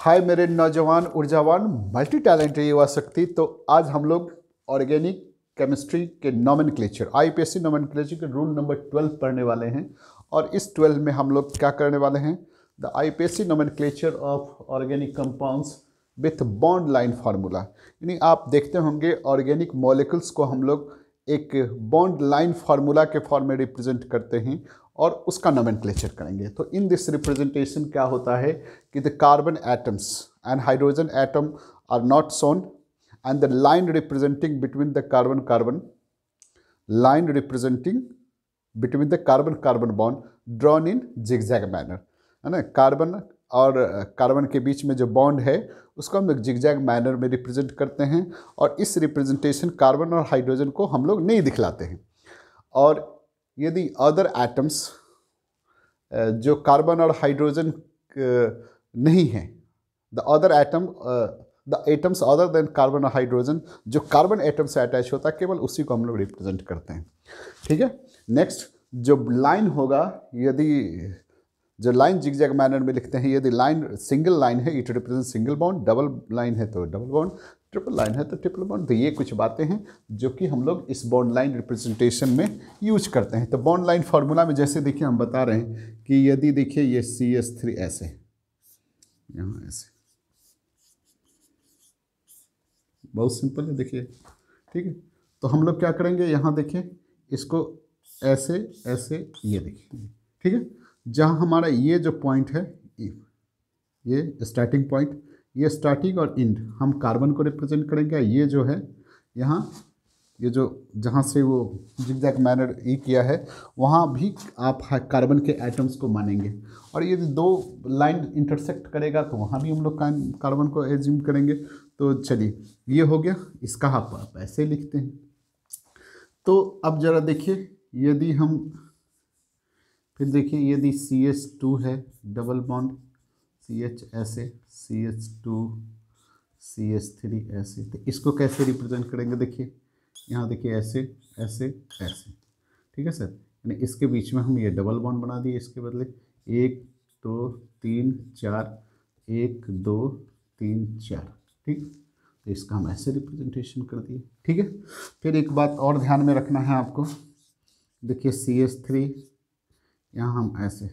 हाय मेरे नौजवान ऊर्जावान मल्टी टैलेंटेड युवा शक्ति। तो आज हम लोग ऑर्गेनिक केमिस्ट्री के नोमेनक्लेचर आईपीएससी नोमेनक्लेचर के रूल नंबर 12 पढ़ने वाले हैं। और इस 12 में हम लोग क्या करने वाले हैं, the IPSC nomenclature of organic compounds with bond line formula. यानी आप देखते होंगे ऑर्गेनिक मॉलिक्यूल्स को हम लोग एक बॉन्ड लाइन फार्मूला के फॉर्म में रिप्रेजेंट करते हैं और उसका नोमेनक्लेचर करेंगे। तो इन दिस रिप्रेजेंटेशन क्या होता है कि the carbon atoms and hydrogen atom are not shown and the line representing between the carbon line representing between the carbon bond drawn in zigzag manner, है ना। कार्बन और carbon के बीच में जो बॉन्ड है उसको हम लोग जिगजैग मैनर में रिप्रेजेंट करते हैं और इस रिप्रेजेंटेशन कार्बन और हाइड्रोजन को हम लोग नहीं दिखलाते हैं। और यदि अदर एटम्स जो कार्बन और हाइड्रोजन नहीं है, the atoms other than carbon और हाइड्रोजन, जो कार्बन एटम से अटैच होता है केवल उसी को हम लोग रिप्रेजेंट करते हैं। ठीक है। नेक्स्ट जो लाइन होगा, यदि जो लाइन जिगजैग मैनर में लिखते हैं, यदि लाइन सिंगल लाइन है it represent single bond, double line है तो डबल बॉन्ड, ट्रिपल लाइन है तो ट्रिपल बॉन्ड। तो ये कुछ बातें हैं जो कि हम लोग इस बॉन्ड लाइन रिप्रेजेंटेशन में यूज करते हैं। तो बॉन्ड लाइन फार्मूला में जैसे देखिए हम बता रहे हैं कि यदि देखिए ये CH3 ऐसे, यहाँ ऐसे, बहुत सिंपल है देखिए। ठीक है। तो हम लोग क्या करेंगे, यहाँ देखिए इसको ऐसे ऐसे, ये देखिए। ठीक है। जहाँ हमारा ये जो पॉइंट है, ये स्टार्टिंग पॉइंट, ये स्टार्टिंग और एंड हम कार्बन को रिप्रेजेंट करेंगे। ये जो है यहाँ, ये जो जहाँ से वो जिगजैग मैनर किया है वहाँ भी आप कार्बन के एटम्स को मानेंगे। और यदि दो लाइन इंटरसेक्ट करेगा तो वहाँ भी हम लोग कार्बन को एज्यूम करेंगे। तो चलिए ये हो गया, इसका आप ऐसे लिखते हैं। तो अब ज़रा देखिए, यदि हम फिर देखिए यदि CH2 है डबल बॉन्ड, CH ऐसे, CH2 CH3 ऐसे, तो इसको कैसे रिप्रेजेंट करेंगे, देखिए यहाँ देखिए ऐसे ऐसे ऐसे। ठीक है सर। यानी इसके बीच में हम ये डबल बॉन्ड बना दिए, इसके बदले 1 2 3 4, 1 2 3 4। ठीक। तो इसका हम ऐसे रिप्रेजेंटेशन कर दिए। ठीक है। फिर एक बात और ध्यान में रखना है आपको, देखिए CH3 यहाँ हम ऐसे,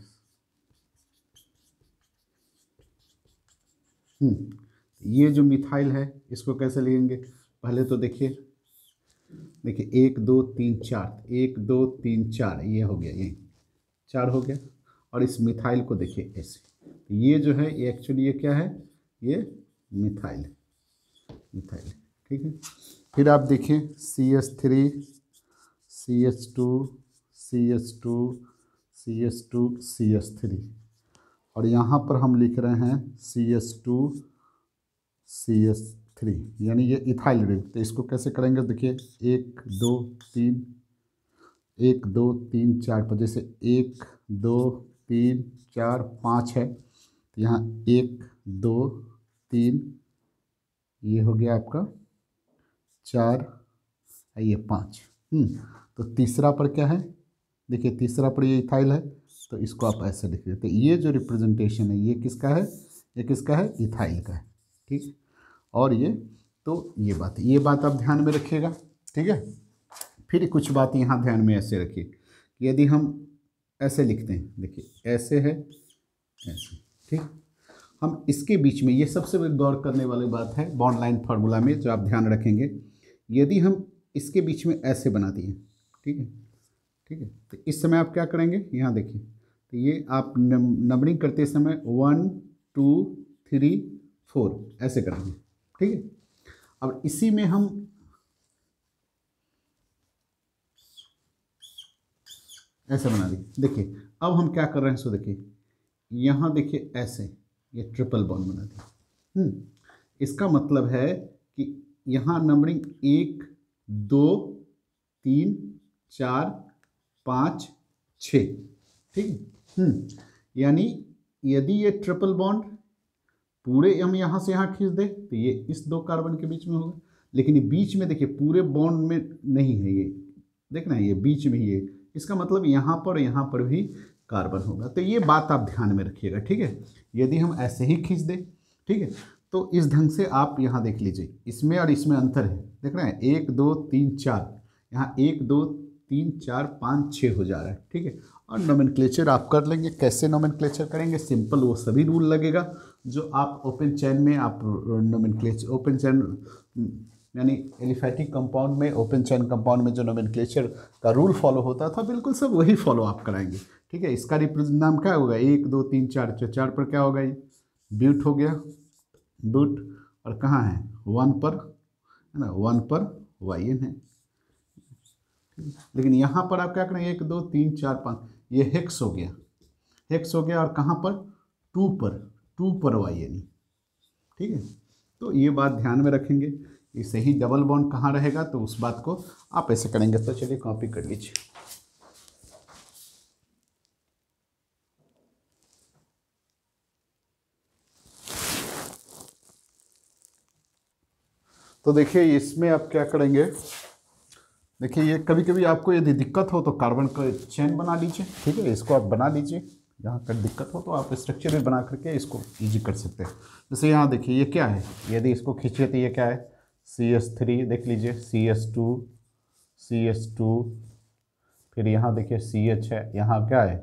ये जो मिथाइल है इसको कैसे लिखेंगे, पहले तो देखिए 1 2 3 4, 1 2 3 4, ये हो गया, ये 4 हो गया। और इस मिथाइल को देखिए ऐसे, तो ये जो है ये एक्चुअली ये क्या है, ये मिथाइल है, मिथाइल। ठीक है। फिर आप देखिए CH3 CH2 CH2 CH2 CH3, और यहाँ पर हम लिख रहे हैं CH2 CH3, यानी ये इथाइल रिंग। तो इसको कैसे करेंगे, देखिए 1 2 3, 1 2 3 4 पर, जैसे 1 2 3 4 5 है, तो यहाँ 1 2 3, ये हो गया आपका 4, ये 5। तो तीसरा पर क्या है, देखिए तीसरा पर ये इथाइल है, तो इसको आप ऐसे लिख देते। ये जो रिप्रेजेंटेशन है ये किसका है, ये किसका है, इथाइल का है। ठीक। और ये, तो ये बात आप ध्यान में रखिएगा। ठीक है। फिर कुछ बात यहाँ ध्यान में ऐसे रखिए, यदि हम ऐसे लिखते हैं, देखिए ऐसे है ऐसे। ठीक। हम इसके बीच में, ये सबसे गौर करने वाली बात है बॉन्ड लाइन फार्मूला में जो आप ध्यान रखेंगे, यदि हम इसके बीच में ऐसे बना दिए, ठीक है, ठीक है, तो इस समय आप क्या करेंगे, यहाँ देखिए, तो ये आप नंबरिंग करते समय 1 2 3 4 ऐसे करेंगे। ठीक है। अब इसी में हम ऐसे बना दिए। देखिए अब हम क्या कर रहे हैं, सो देखिए यहाँ देखिए ऐसे, ये ट्रिपल बॉन्ड बना दिया। इसका मतलब है कि यहाँ नंबरिंग 1 2 3 4 5 6। ठीक है। यानी यदि ये ट्रिपल बॉन्ड पूरे हम यहाँ से यहाँ खींच दे तो ये इस 2 कार्बन के बीच में होगा, लेकिन ये बीच में देखिए पूरे बॉन्ड में नहीं है, ये देखना है, ये बीच में ही है। इसका मतलब यहाँ पर भी कार्बन होगा। तो ये बात आप ध्यान में रखिएगा। ठीक है। यदि हम ऐसे ही खींच दें ठीक है। तो इस ढंग से आप यहाँ देख लीजिए, इसमें और इसमें अंतर है, देख रहे हैं, 1 2 3 4, यहाँ 1 2 3 4 5 6 हो जा रहा है, ठीक है। और नोमेनक्लेचर आप कर लेंगे, कैसे नोमेनक्लेचर करेंगे, सिंपल वो सभी रूल लगेगा जो आप ओपन चेन में आप नोमेनक्लेचर, ओपन चेन यानी एलिफैटिक कंपाउंड में, ओपन चेन कंपाउंड में जो नोमेनक्लेचर का रूल फॉलो होता था, बिल्कुल सब वही फॉलो आप कराएंगे, ठीक है। इसका रिप्रेजेंट नाम क्या होगा, 1 2 3 4, 4 पर क्या होगा, ये ब्यूट हो गया, ब्यूट, और कहाँ है 1 पर, है ना, 1 पर YN है। लेकिन यहाँ पर आप क्या करें, 1 2 3 4 5, ये हेक्स हो गया, हेक्स हो गया, और कहाँ पर 2 पर YN, ठीक है। तो ये बात ध्यान में रखेंगे, इसे ही डबल बॉन्ड कहाँ रहेगा, तो उस बात को आप ऐसे करेंगे। तो चलिए कॉपी कर लीजिए। तो देखिए इसमें आप क्या करेंगे, देखिए ये कभी कभी आपको यदि दिक्कत हो तो कार्बन का चेन बना लीजिए, ठीक है, इसको आप बना लीजिए। जहाँ पर दिक्कत हो तो आप स्ट्रक्चर भी बना करके इसको ईजी कर सकते हैं। जैसे यहाँ देखिए ये क्या है, यदि इसको खींचिए तो ये क्या है, CH3, देख लीजिए CH2, फिर यहाँ देखिए CH है, यहाँ क्या है,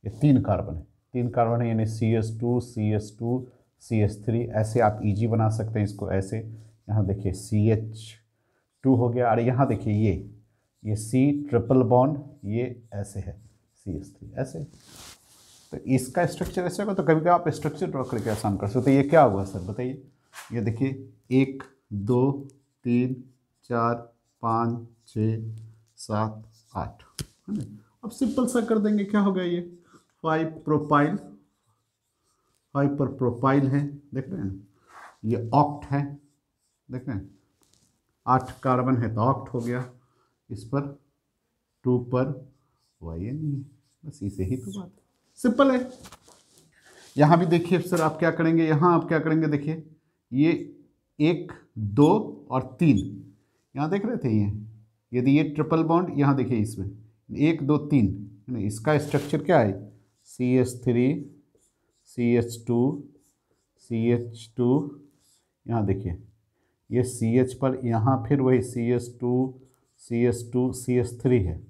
ये 3 कार्बन है, 3 कार्बन है, यानी CH2 CH3, ऐसे आप ईजी बना सकते हैं इसको ऐसे। यहाँ देखिए CH2 हो गया, और यहाँ देखिए ये C ट्रिपल बॉन्ड, ये ऐसे है CH3 ऐसे। तो इसका स्ट्रक्चर ऐसे होगा, तो कभी कभी आप स्ट्रक्चर ड्रॉ करके आसान कर सकते हैं। ये क्या हुआ सर बताइए, ये देखिए 1 2 3 4 5 6 7 8, है ना। अब सिंपल सा कर देंगे, क्या होगा, ये 5 प्रोपाइल, 5 पर प्रोपाइल है, देख रहे हैं, ये ऑक्ट है, देख रहे हैं, 8 कार्बन है तो ऑक्ट हो गया, इस पर 2 पर YN है, बस इसे ही तो बात है, सिंपल है। यहाँ भी देखिए सर आप क्या करेंगे, यहाँ आप क्या करेंगे, देखिए ये 1 2 और 3, यहाँ देख रहे थे, ये यदि ये ट्रिपल बॉन्ड, यहाँ देखिए इसमें 1 2 3, है ना, इसका स्ट्रक्चर क्या है, CH3 CH2 CH2, यहाँ देखिए ये CH पर, यहाँ फिर वही CH2 CH3 है,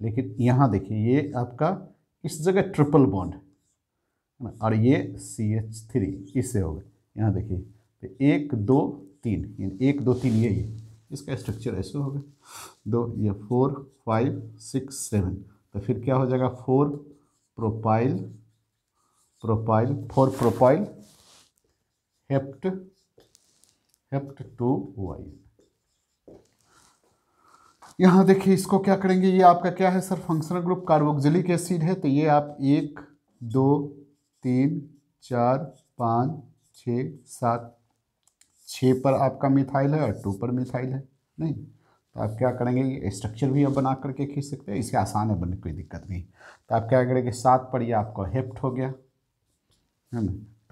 लेकिन यहाँ देखिए ये आपका इस जगह ट्रिपल बॉन्ड है ना, और ये CH3 इससे हो गया, यहाँ देखिए तो 1 2 3, 1 2 3 ये इसका स्ट्रक्चर ऐसे हो गया, 2 ये 4 5 6 7, तो फिर क्या हो जाएगा, 4 प्रोपाइल 4 प्रोपाइल हेप्ट 2 YN। यहाँ देखिए इसको क्या करेंगे, ये आपका क्या है sir, functional group carboxylic acid है, तो ये आप 1 2 3 4 5 6 7 6 पर आपका मिथाइल है और 2 पर मिथाइल है, नहीं तो आप क्या करेंगे, ये स्ट्रक्चर भी आप बना करके खींच सकते हैं, इसके आसान है बनने, कोई दिक्कत नहीं। तो आप क्या करेंगे, 7 पर ये आपका हेप्ट हो गया, है ना,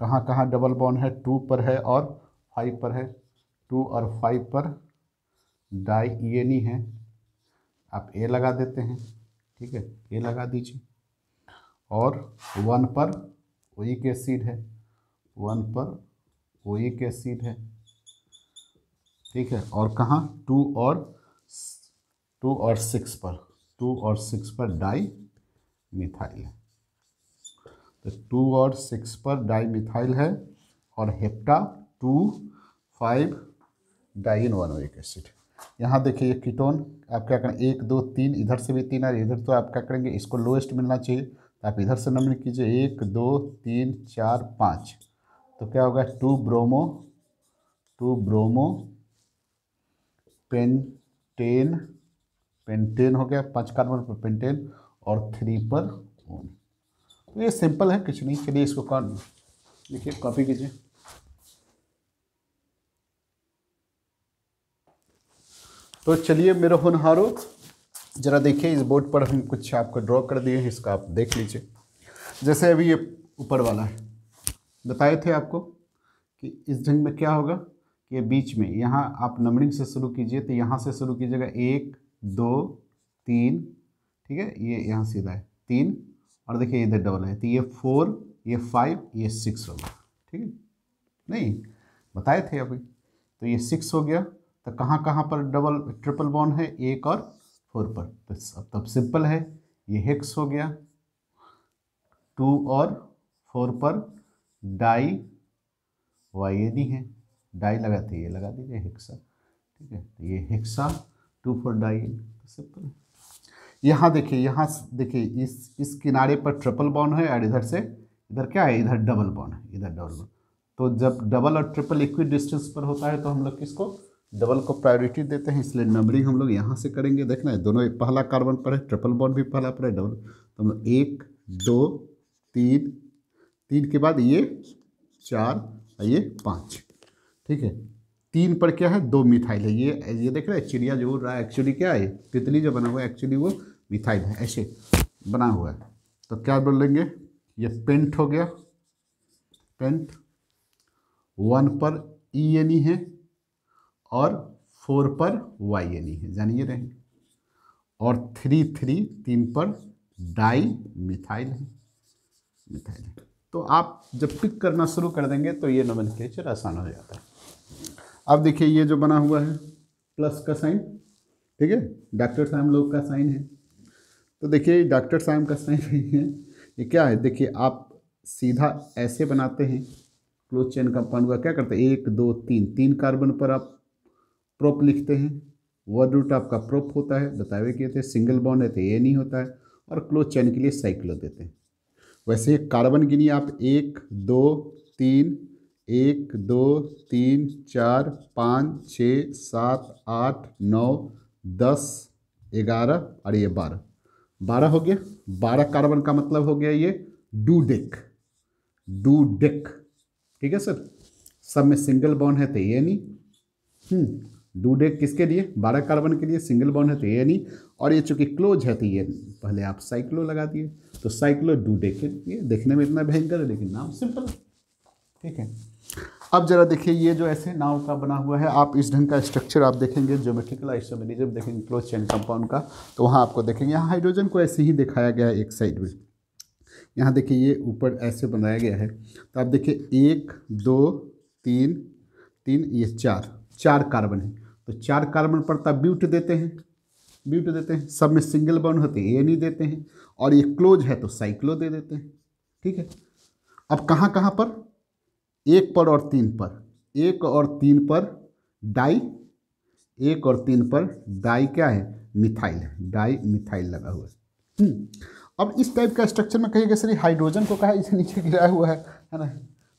कहाँ कहाँ डबल बॉन्ड है, 2 पर है और 5 पर है, 2 और 5 पर डाईईएनी है, आप ए लगा देते हैं, ठीक है, ए लगा दीजिए, और 1 पर ओइक एसिड है, 1 पर ओइक एसिड है, ठीक है, और कहाँ 2 और 6 पर, 2 और 6 पर डाई मिथाइल है, तो 2 और 6 पर डाई मिथाइल है, और हेप्टा 2 5 डाइन 1 ओइक एसिड। यहाँ देखिए ये कीटोन, आप क्या करें, 1 2 3, इधर से भी 3 और इधर, तो आप क्या करेंगे, इसको लोएस्ट मिलना चाहिए, तो आप इधर से नंबर कीजिए, 1 2 3 4 5, तो क्या होगा, 2 ब्रोमो पेंटेन हो गया, 5 कार्बन पर पेंटेन, और 3 पर ओन। तो ये सिंपल है, कुछ नहीं, चलिए इसको लिखिए, कॉपी कीजिए। तो चलिए मेरे होनहारों, ज़रा देखिए इस बोर्ड पर हम कुछ आपको ड्रॉ कर दिए हैं, इसका आप देख लीजिए। जैसे अभी ये ऊपर वाला है, बताए थे आपको कि इस ढंग में क्या होगा, कि बीच में यहाँ आप नंबरिंग से शुरू कीजिए, तो यहाँ से शुरू कीजिएगा, 1 2 3, ठीक है, ये यहाँ सीधा है 3, और देखिए इधर डबल है, तो ये 4 ये 5 ये 6 होगा, ठीक है। नहीं बताए थे अभी। तो ये 6 हो गया। तो कहाँ कहाँ पर डबल ट्रिपल बॉन्ड है, 1 और 4 पर। तो तब सिंपल है, ये हेक्स हो गया, 2 और 4 पर डाई वाइएनी है, डाई लगाते ये लगा दीजिए हेक्सा, ठीक है। तो ये हेक्सा 2 4 डाई, तो सिंपल है। यहाँ देखिए, यहाँ देखिए इस किनारे पर ट्रिपल बॉन्ड है और इधर से इधर क्या है, इधर डबल बॉन्ड है, इधर डबल बॉन्ड। तो जब डबल और ट्रिपल इक्वी डिस्टेंस पर होता है तो हम लोग किसको, डबल को प्रायोरिटी देते हैं, इसलिए नंबरिंग हम लोग यहाँ से करेंगे। देखना है दोनों पहला कार्बन पर है, ट्रिपल बॉन्ड भी पहला पर है, डबल। तो हम लोग 1 2 3, 3 के बाद ये 4 और ये 5, ठीक है। 3 पर क्या है, 2 मिथाइल है। ये देख रहे हैं चिड़िया जो उड़ रहा है, एक्चुअली क्या है, तितली जो बना हुआ है एक्चुअली वो मिथाइल है, ऐसे बना हुआ है। तो क्या बोलेंगे, ये पेंट हो गया, पेंट। 1 पर ENE है और 4 पर YNE है, जानिए रहे। और 3 पर डाई मिथाइल है, मिथाइल है। तो आप जब पिक करना शुरू कर देंगे तो ये नोमेनक्लेचर आसान हो जाता है। अब देखिए ये जो बना हुआ है प्लस का साइन, ठीक है, डॉक्टर साहब लोग का साइन है। तो देखिए डॉक्टर साहब का साइन नहीं है, ये क्या है, देखिए आप सीधा ऐसे बनाते हैं क्लोज चेन कंपाउंड का, क्या करते हैं 1 2 3, 3 कार्बन पर आप प्रोप लिखते हैं, वर्ड रूट आपका प्रोप होता है, बताए हुए किए थे। सिंगल बॉन्ड है तो ये नहीं होता है, और क्लोज चेन के लिए साइक्लो देते हैं। वैसे कार्बन गिनी आप 1 2 3, 1 2 3 4 5 6 7 8 9 10 11 और ये 12, 12 हो गया। 12 कार्बन का मतलब हो गया ये डूडेक, डूडेक, ठीक है सर। सब में सिंगल बॉन्ड है तो ये नहीं, डूडेक किसके लिए, 12 कार्बन के लिए, सिंगल बॉन्ड है तो ये नहीं, और ये चूंकि क्लोज है तो ये पहले आप साइक्लो लगा दिए, तो साइक्लो डूडेक। ये देखने में इतना भयंकर है लेकिन नाम सिंपल, ठीक है। अब जरा देखिए ये जो ऐसे नाव का बना हुआ है, आप इस ढंग का स्ट्रक्चर आप देखेंगे, ज्योमेट्रिकल आइसोमेरिज्म देखेंगे क्लोज चेन कंपाउंड का, तो वहाँ आपको देखेंगे यहाँ हाइड्रोजन को ऐसे ही दिखाया गया है एक साइड में। यहाँ देखिए ये ऊपर ऐसे बनाया गया है, तो आप देखिए 1 2 3 3, ये 4 कार्बन है, तो 4 कार्बन पर तब ब्यूट देते हैं, ब्यूट देते हैं। सब में सिंगल बॉन्ड होते हैं ये नहीं देते हैं, और ये क्लोज है तो साइक्लो दे देते हैं, ठीक है। अब कहाँ कहाँ पर, 1 पर और 3 पर, 1 और 3 पर डाई, 1 और 3 पर डाई क्या है, मिथाइल है, डाई मिथाइल लगा हुआ है। अब इस टाइप का स्ट्रक्चर में कहिएगा सर हाइड्रोजन को कहा इसे नीचे गिराया हुआ है ना।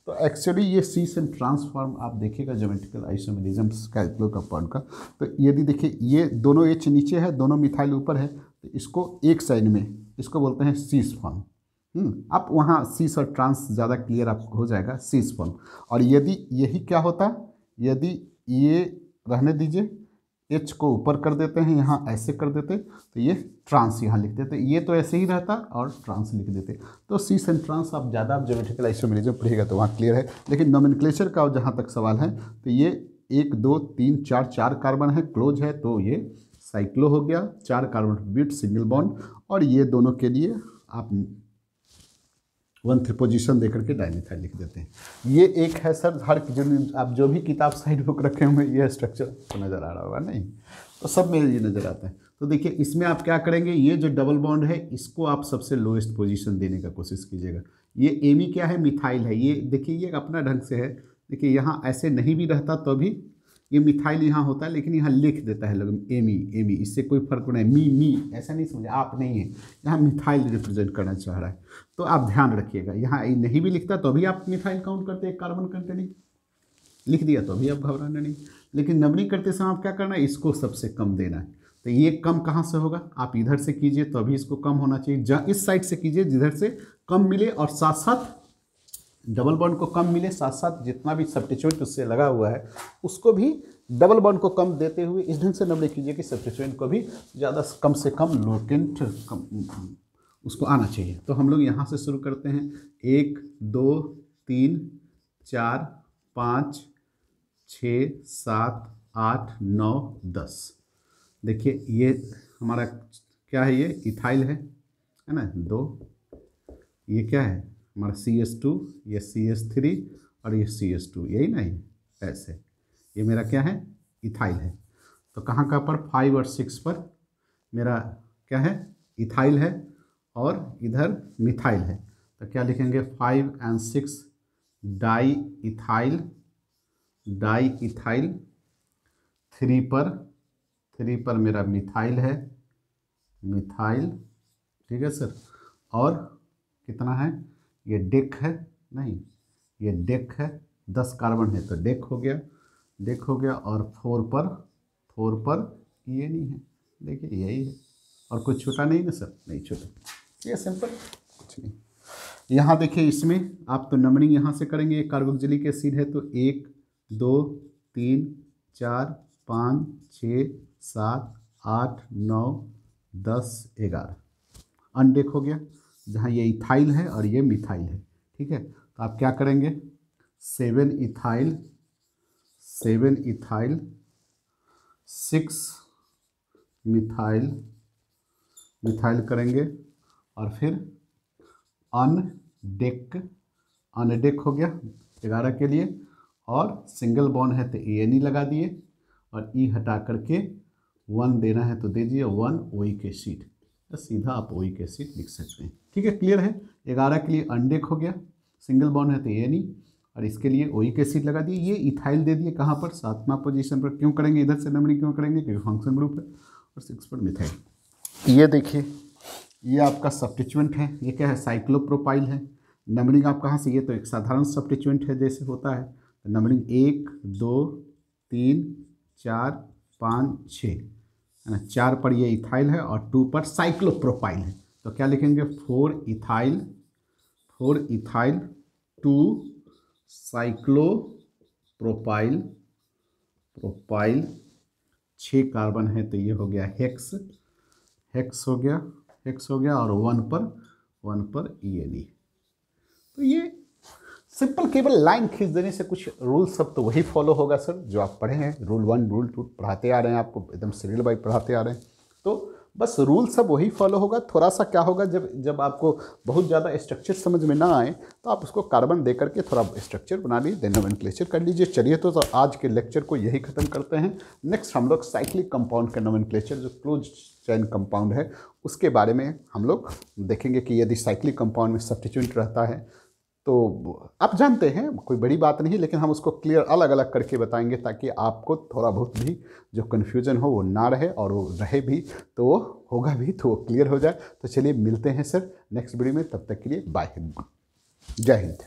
तो एक्चुअली ये सीस एंड ट्रांसफॉर्म आप देखिएगा ज्योमेट्रिकल आइसोमेरिज्म कैल्कुलो कंपाउंड का। तो यदि देखिए ये दोनों H नीचे है, दोनों मिथाइल ऊपर है, तो इसको एक साइड में इसको बोलते हैं सीस फॉर्म। आप वहाँ सीस और ट्रांस ज़्यादा क्लियर आपको हो जाएगा, सीस फॉर्म। और यदि यही क्या होता, यदि ये रहने दीजिए, H को ऊपर कर देते हैं, यहाँ ऐसे कर देते तो ये ट्रांस यहाँ लिख देते, ये तो ऐसे ही रहता और ट्रांस लिख देते। तो सीस एंड ट्रांस आप ज़्यादा आप ज्योमेट्रिकल आइसोमेरिज्म पढ़िएगा तो वहाँ क्लियर है। लेकिन नोमेनक्लेचर का जहाँ तक सवाल है तो ये 1 2 3 4 4 कार्बन है, क्लोज है तो ये साइक्लो हो गया, 4 कार्बन ब्यूट सिंगल बॉन्ड, और ये दोनों के लिए आप 1 पोजीशन देकर के डाइमिथाइल लिख देते हैं। ये एक है सर, हर आप जो भी किताब साइड बुक रखे होंगे ये स्ट्रक्चर तो नज़र आ रहा होगा, नहीं तो सब में ये नज़र आता है। तो देखिए इसमें आप क्या करेंगे, ये जो डबल बॉन्ड है इसको आप सबसे लोएस्ट पोजीशन देने का कोशिश कीजिएगा। ये एमी क्या है, मिथाइल है, ये देखिए ये अपना ढंग से है। देखिए यहाँ ऐसे नहीं भी रहता तो भी ये मिथाइल यहाँ होता है, लेकिन यहाँ लिख देता है लोग एमी एमी, इससे कोई फर्क नहीं, मी ऐसा नहीं समझे आप, नहीं है, यहाँ मिथाइल रिप्रेजेंट करना चाह रहा है। तो आप ध्यान रखिएगा, यहाँ नहीं भी लिखता तो भी आप मिथाइल काउंट करते हैं, कार्बन कंटेनिंग लिख दिया तो भी आप घबराना नहीं। लेकिन नंबरिंग करते समय आप क्या करना है, इसको सबसे कम देना है। तो ये कम कहाँ से होगा, आप इधर से कीजिए तो अभी इसको कम होना चाहिए, जहाँ इस साइड से कीजिए जिधर से कम मिले, और साथ साथ डबल बॉन्ड को कम मिले, साथ साथ जितना भी सब्स्टिट्यूएंट उससे लगा हुआ है उसको भी डबल बॉन्ड को कम देते हुए इस ढंग से नंबरिंग कीजिए कि सब्स्टिट्यूएंट को भी ज़्यादा कम से कम लोकेंट कम उसको आना चाहिए। तो हम लोग यहाँ से शुरू करते हैं, 1 2 3 4 5 6 7 8 9 10। देखिए ये हमारा क्या है, ये इथाइल है ना, 2, ये क्या है हमारा CS2, ये CS3, और ये CH2, यही नहीं ऐसे, ये मेरा क्या है, इथाइल है। तो कहाँ कहाँ पर 5 और 6 पर मेरा क्या है, इथाइल है और इधर मिथाइल है। तो क्या लिखेंगे, 5 और 6 डाई इथाइल, 3 पर मेरा मिथाइल है, मिथाइल, ठीक है सर। और कितना है, ये डेक है, नहीं ये डेक है, 10 कार्बन है तो डेक हो गया, डेक हो गया। और 4 पर ये नहीं है, देखिए यही है। और कुछ छूटा नहीं ना सर, नहीं छूटा, ये सिंपल, कुछ नहीं। यहाँ देखिए इसमें आप तो नंबरिंग यहाँ से करेंगे, कार्बोक्सिलिक एसिड है तो 1 2 3 4 5 6 7 8 9 10 11, अनडेक हो गया। जहाँ ये इथाइल है और ये मिथाइल है, ठीक है। तो आप क्या करेंगे, 7 इथाइल 6 मिथाइल करेंगे, और फिर अनडेक हो गया 11 के लिए। और सिंगल बॉन्ड है तो ANE लगा दिए, और E हटा करके 1 देना है तो दीजिए 1 ओइक एसिड, सीधा आप ओइक एसिड लिख सकते हैं, ठीक है। क्लियर है। 11 के लिए अनडेक हो गया, सिंगल बॉन्ड है तो ANE, और इसके लिए ओइक एसिड लगा दिए। ये इथाइल दे दिए कहाँ पर, 7वां पोजीशन पर। क्यों करेंगे इधर से नंबरिंग, क्यों करेंगे, क्योंकि फंक्शन ग्रुप है। और 6 पर मिथाइल। ये देखिए ये आपका सब्स्टिट्यूएंट है, ये क्या है, साइक्लोप्रोपाइल है। नंबरिंग आप कहाँ से, ये तो एक साधारण सब्स्टिट्यूएंट है जैसे होता है। तो नंबरिंग 1 2 3 4 5 6, 4 पर ये इथाइल है और 2 पर साइक्लोप्रोपाइल है। तो क्या लिखेंगे, 4 इथाइल 2 साइक्लोप्रोपाइल 6 कार्बन है तो ये हो गया हेक्स हो गया, और 1 पर ENE। तो ये सिंपल, केवल लाइन खींच देने से कुछ रूल सब तो वही फॉलो होगा सर जो आप पढ़े हैं। रूल 1 रूल 2 पढ़ाते आ रहे हैं, आपको एकदम सीरियल बाई पढ़ाते आ रहे हैं। तो बस रूल सब वही फॉलो होगा। थोड़ा सा क्या होगा, जब आपको बहुत ज़्यादा स्ट्रक्चर समझ में ना आए तो आप उसको कार्बन दे करके थोड़ा स्ट्रक्चर बना लीजिए, देन नोमेनक्लेचर कर लीजिए। चलिए तो आज के लेक्चर को यही ख़त्म करते हैं। नेक्स्ट हम लोग साइक्लिक कंपाउंड का नोमेनक्लेचर, जो क्लोज चैन कंपाउंड है, उसके बारे में हम लोग देखेंगे कि यदि साइक्लिक कंपाउंड में सब्स्टिट्यूएंट रहता है तो आप जानते हैं कोई बड़ी बात नहीं, लेकिन हम उसको क्लियर अलग अलग करके बताएंगे ताकि आपको थोड़ा बहुत भी जो कन्फ्यूजन हो वो ना रहे, और वो रहे भी तो वो होगा भी तो वो क्लियर हो जाए। तो चलिए मिलते हैं सर नेक्स्ट वीडियो में, तब तक के लिए बाय, जय हिंद।